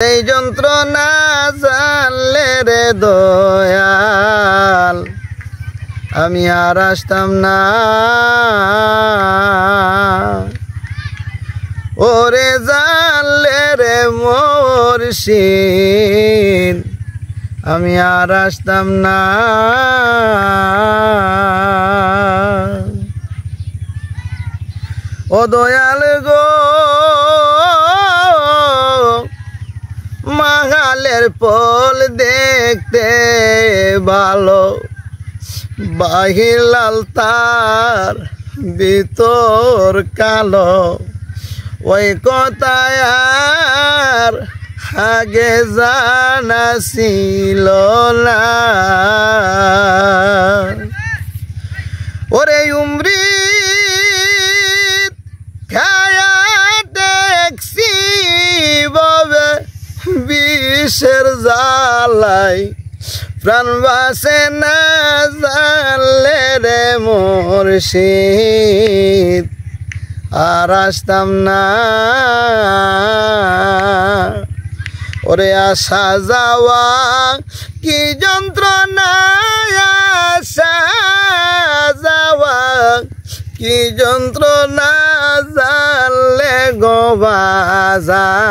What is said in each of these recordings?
এই যন্ত্রণা জানলে রে দয়াল আমি আর আসতাম না। ওরে জানলে রে মুর্শিদ আমি আর আসতাম না। ও দয়াল গো মাগালের পোল দেখতে ভালো, বাহির লাল তার ভিতর কালো। ওই কথায় আর আগে জানা ছিল না। ওরে উমরি খায়া দেখছি বাবে বিষের জ্বালাই প্রাণ বাসে না জানলে রে মুর্শিদ আর আসতাম না। ওরে আসা যাওয়া কি যন্ত্রণা, আসা যাওয়া কি যন্ত্রণা জানলে গো বাজান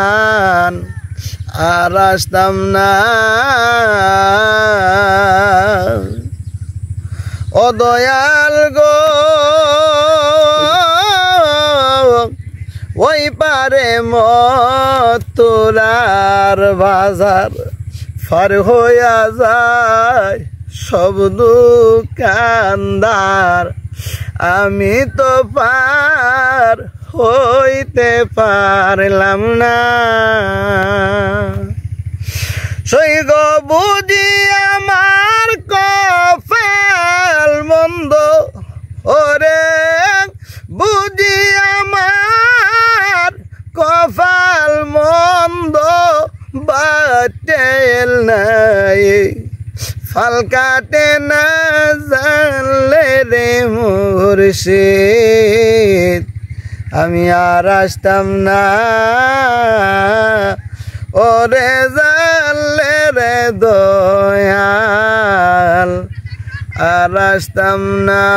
আর আসতাম না। ও দয়াল গো ওই পারে মথুরার বাজার পার হইয়া যায় সব দোকানদার। আমি তো পার হইতে পারলাম না। সই গো বুঝি আমার কপাল মন্দ, ওরে বুঝি আমার কপাল মন্দ। বাটেল নাই ফাল কাটে না জানলে রে মুর্শিদ আমি আর আসতাম না। ওরে জানলে রে দয়াল আর আসতাম না।